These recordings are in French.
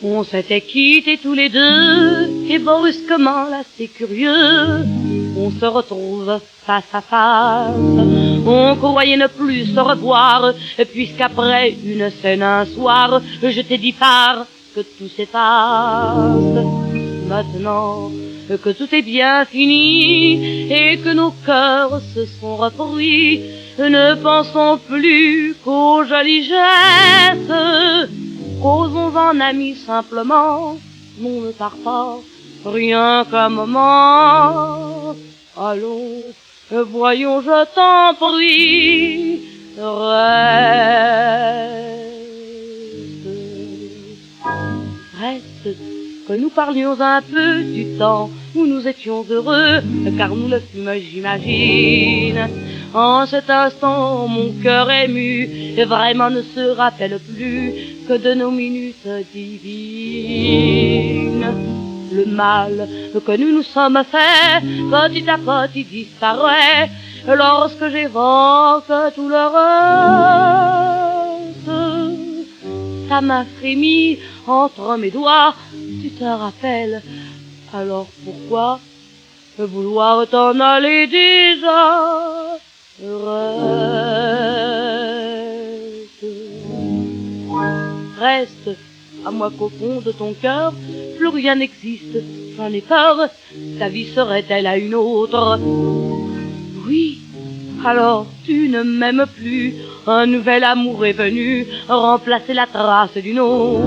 On s'était quittés tous les deux, et brusquement, là c'est curieux, on se retrouve face à face. On croyait ne plus se revoir, puisqu'après une scène un soir, je t'ai dit pars, que tout s'efface. Maintenant que tout est bien fini, et que nos cœurs se sont repris, ne pensons plus qu'aux jolis gestes. Causons en amis simplement, on ne part pas, rien qu'un moment. Allons, voyons, je t'en prie, reste, que nous parlions un peu du temps où nous étions heureux, car nous le fûmes, j'imagine. En cet instant, mon cœur ému, vraiment ne se rappelle plus que de nos minutes divines. Le mal que nous nous sommes fait, petit à petit disparaît, lorsque j'évoque tout le reste. Ta main frémit entre mes doigts, tu te rappelles, alors pourquoi vouloir t'en aller déjà? Reste, à moi qu'au fond de ton cœur, plus rien n'existe, j'en ai peur, ta vie serait-elle à une autre? Oui, alors tu ne m'aimes plus, un nouvel amour est venu remplacer la trace d'une autre.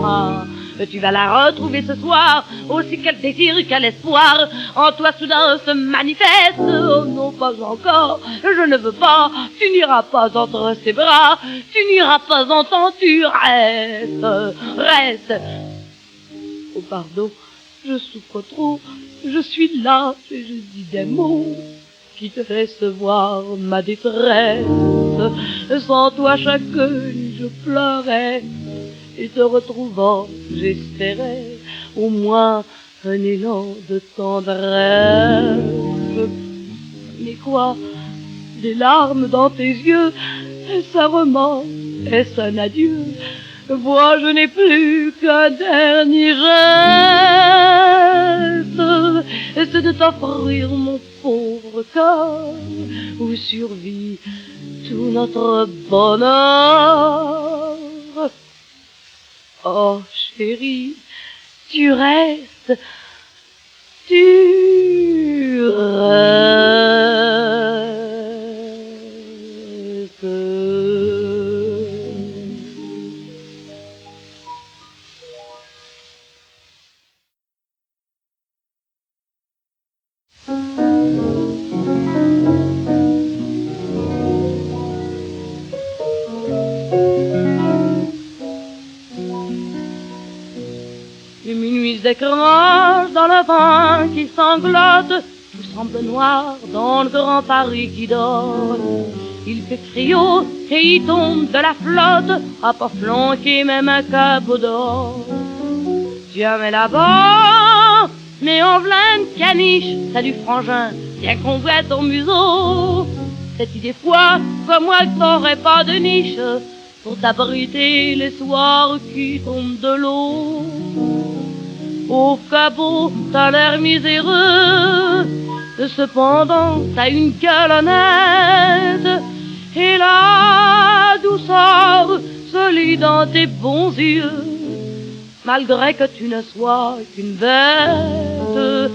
Ah, tu vas la retrouver ce soir, aussi quel désir quel espoir en toi soudain se manifeste. Oh non, pas encore, je ne veux pas, tu n'iras pas entre ses bras, tu n'iras pas entendre, tu restes. Oh pardon, je souffre trop, je suis là et je dis des mots qui te laissent voir ma détresse. Sans toi chaque nuit je pleurais, et te retrouvant, j'espérais au moins un élan de tendresse. Mais quoi, des larmes dans tes yeux, est-ce un roman, est-ce un adieu? Vois, je n'ai plus qu'un dernier geste, c'est de t'offrir mon pauvre corps, où survit tout notre bonheur. Oh chérie, tu restes, tu restes. Les minuit s'écrasent dans le vent qui sanglote, tout semble noir dans le grand Paris qui dort. Il fait frio et il tombe de la flotte, à pas flanquer même un cabot d'or. Jamais là-bas, mais en v'là une caniche, salut frangin, bien qu'on voit ton museau. Cette idée fois, comme moi que t'aurais pas de niche, pour t'abriter les soirs qui tombent de l'eau. Au cabot, t'as l'air miséreux, cependant t'as une gueule honnête, et la douceur se lit dans tes bons yeux, malgré que tu ne sois qu'une bête.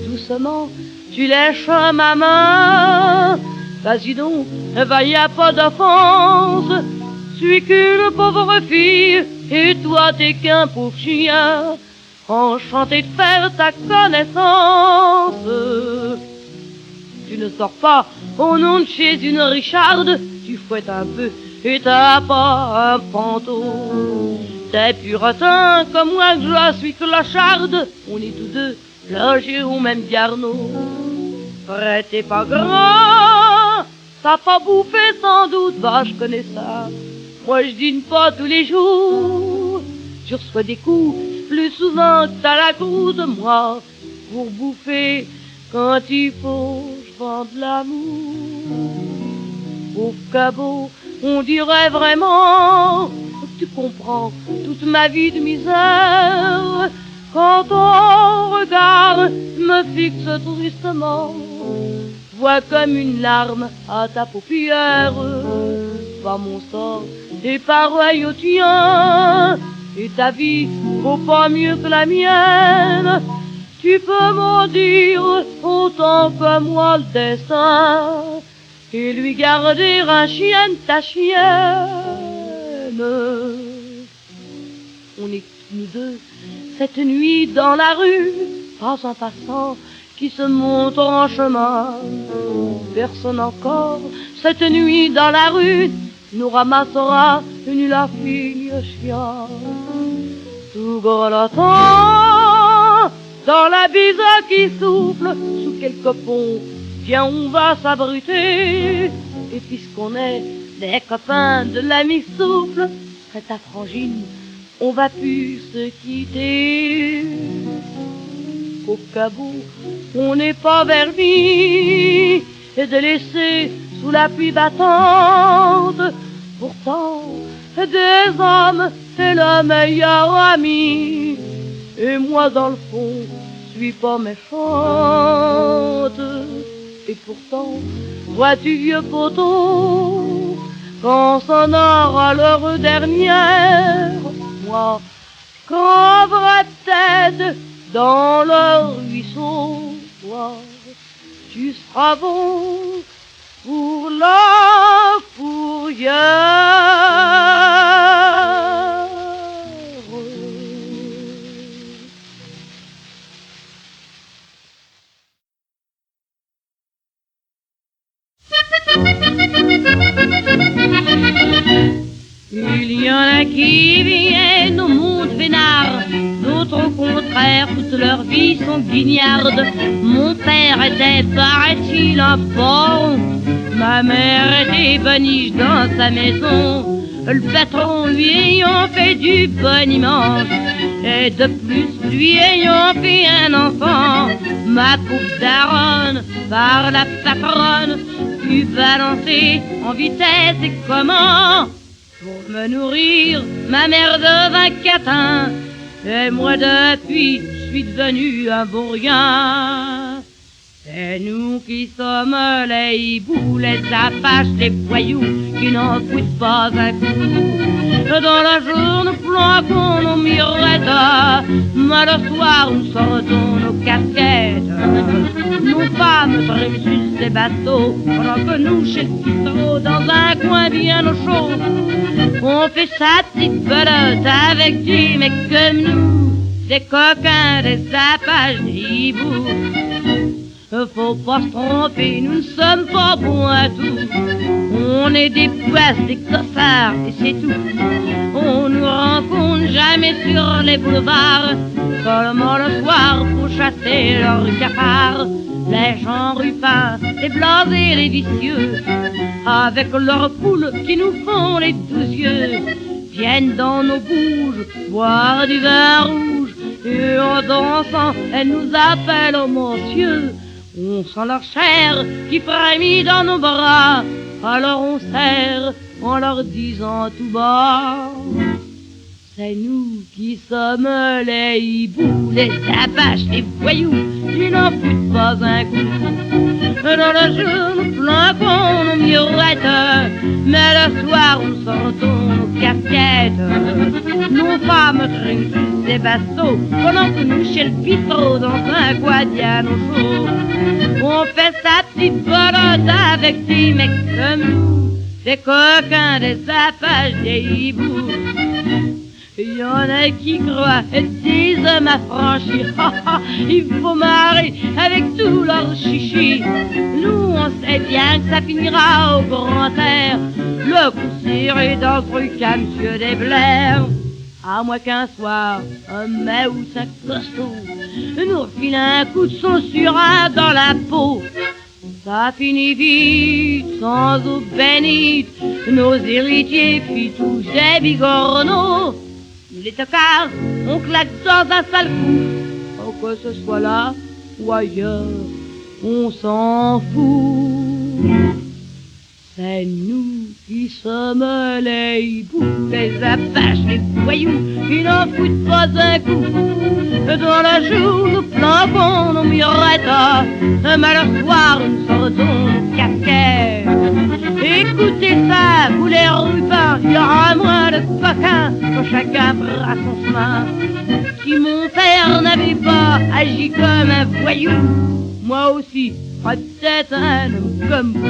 Doucement, tu lèches ma main, vas-y donc, va, y a pas d'offense, suis qu'une pauvre fille, et toi t'es qu'un pauvre chien, enchanté de faire ta connaissance. Tu ne sors pas au nom de chez une Richarde, tu fouettes un peu et t'as pas un panteau. T'es puritain comme moi que je suis clocharde, on est tous deux logés au même garnot. Vrai, t'es pas grand, t'as pas bouffé sans doute, va, je connais ça. Moi je dîne pas tous les jours, je reçois des coups plus souvent que t'as la croûte. Moi, pour bouffer, quand il faut, je vends de l'amour. Pauvre cabot, on dirait vraiment, tu comprends, toute ma vie de misère. Quand ton regard me fixe tristement, vois comme une larme à ta paupière. Va mon sort est pareil au tien, et ta vie vaut pas mieux que la mienne. Tu peux m'en dire autant que moi le destin, et lui garder un chien de ta chienne. On est nous deux cette nuit dans la rue, pas un passant qui se montre en chemin. Personne encore cette nuit dans la rue nous ramassera ni la fille chien. Tout grelottant dans la bise qui souffle sous quelque pont, viens on va s'abriter. Et puisqu'on est des copains de l'ami souffle, c'est ta frangine, on va plus se quitter. Au cabot, on n'est pas vernis et de laisser sous la pluie battante. Pourtant, des hommes, c'est le meilleur ami. Et moi, dans le fond, suis pas méchante. Et pourtant, vois-tu, vieux poteau, quand sonnera l'heure dernière, moi, creverai peut-être dans le ruisseau. Toi, tu seras bon pour la fourrière. Il y en a qui viennent au monde vénard, d'autres au contraire, toute leur vie sont guignardes. Mon père était, paraît-il, un poron, ma mère était boniche dans sa maison. Le patron lui ayant fait du boniment, et de plus lui ayant fait un enfant, ma pauvre daronne, par la patronne, fut balancée en vitesse. Et comment? Pour me nourrir, ma mère devint catin, et moi depuis, je suis devenu un bon rien. C'est nous qui sommes les hiboux, les apaches, les voyous, qui n'en foutent pas un coup. Dans la journée, planquons nos mirettes, mais le soir, nous sortons nos casquettes. Nos femmes triment sur ces bateaux, pendant que nous, chez le bistrot, dans un coin bien au chaud, on fait sa petite belote avec des mecs comme nous, des coquins, des apaches, des hiboux. Faut pas se tromper, nous ne sommes pas bons à tout. On est des poisses, des cossards, et c'est tout. On nous rencontre jamais sur les boulevards, seulement le soir pour chasser leurs cafards. Les gens rupins, les blasés, les vicieux, avec leurs poules qui nous font les 12 yeux, viennent dans nos bouges boire du vin rouge, et en dansant, elles nous appellent oh monsieur. On sent leur chair qui frémit dans nos bras, alors on serre en leur disant tout bas: c'est nous qui sommes les hiboux, les apaches, les voyous, qui n'en foutent pas un coup. Dans le jour, nous planquons nos mirettes, mais le soir, nous sortons nos casquettes. Nos femmes triment sur ces bateaux, pendant que nous, chez le bistrot, dans un coin bien au chaud, on fait sa petite belote avec des mecs comme nous, des coquins, des apaches, des hiboux. Il y en a qui croient et disent m'affranchir, il faut marrer avec tout leur chichi. Nous on sait bien que ça finira au grand air, le coup serré dans le truc à monsieur Desblair. À moins qu'un soir, un mets ou cinq costauds nous refile un coup de son surin dans la peau. Ça finit vite, sans eau bénite, nos héritiers fit tous des bigorneaux. Les tocards, on claque dans un sale coup, oh, que ce soit là ou ailleurs, on s'en fout. C'est c'est nous qui sommes les hiboux, les apaches, les voyous, qui n'en foutent pas un coup. Dans la joue, nous planquons nos mirettes, mais le soir, nous sortons nos casquettes. Écoutez ça, vous les rupins, il y aura moins de coquins quand chacun fera son chemin. Si mon père n'avait pas agi comme un voyou, moi aussi, j'aurais peut-être un homme comme vous.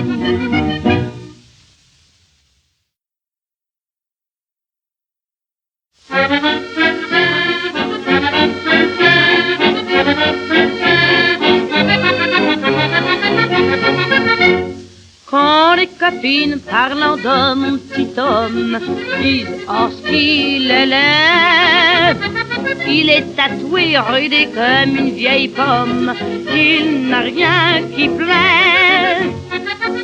Quand les copines parlant de mon petit homme disent oh ce qu'il est laid, il est tatoué, rudé comme une vieille pomme, il n'a rien qui plaise,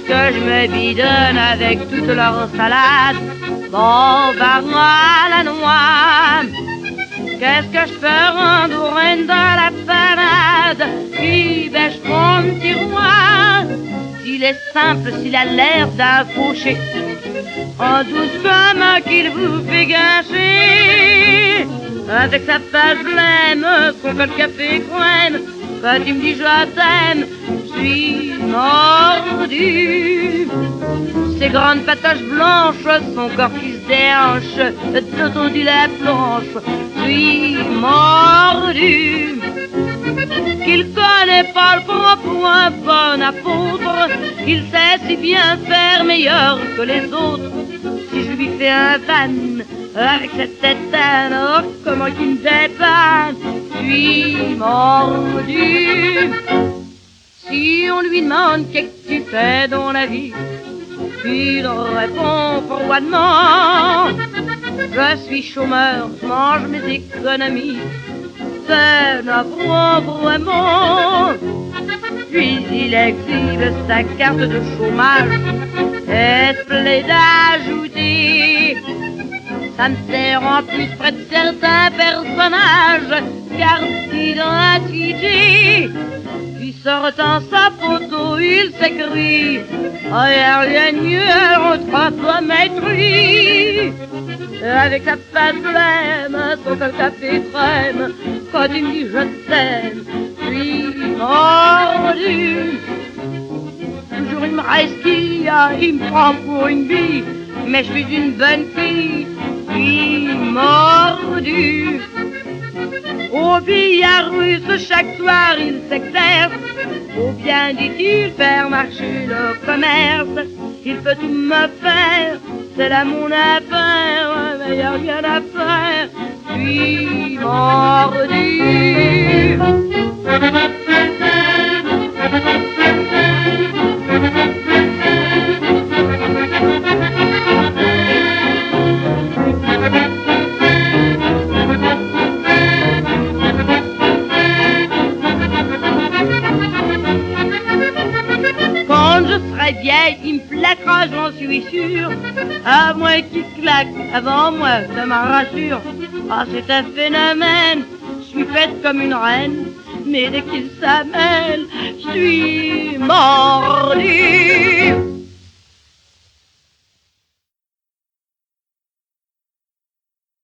que je me bidonne avec toute leur salade, bon bah moi la noix. Qu'est-ce que je peux rendre reine de la panade, qui bêche mon petit roi. S'il est simple, s'il a l'air d'un fauché, en douce comme qu'il vous fait gâcher, avec sa face blême, son col café crème, quand il me dit je t'aime, je suis mordu. Ses grandes pataches blanches, son corps qui se déhanche, tout du la planche, je suis mordu. Qu'il connaît pas le propre pour un bon apôtre, il sait si bien faire meilleur que les autres. Si je lui fais un van avec cette tête oh comment qu'il me dépanne, je suis mordu. Si on lui demande qu'est-ce que tu fais dans la vie, il répond froidement je suis chômeur, je mange mes économies, c'est navrant vraiment. Puis il exhibe sa carte de chômage et se plaît d'ajouter ça me sert en plus près de certains personnages, carte d'identité. Puis sortant sa photo, il s'écrie oh, rien de mieux, on te fera pas mettre lui. Avec sa face blême, son col café crème, quand il me dit je t'aime, je suis mordu. Toujours il me resquille, il me prend pour une bille, mais je suis une bonne fille, je suis mordu. Au billard russe, chaque soir il s'exerce, ou bien dit-il faire marcher le commerce. Il peut tout me faire, c'est là mon affaire, mais y'a rien à faire, je suis mordu. Quand je serai vieille, il me plaquera, j'en suis sûr, à moins qu'il claque avant moi, ça m'en rassure. Ah, c'est un phénomène, je suis faite comme une reine, mais dès qu'il s'amène, je suis mordu.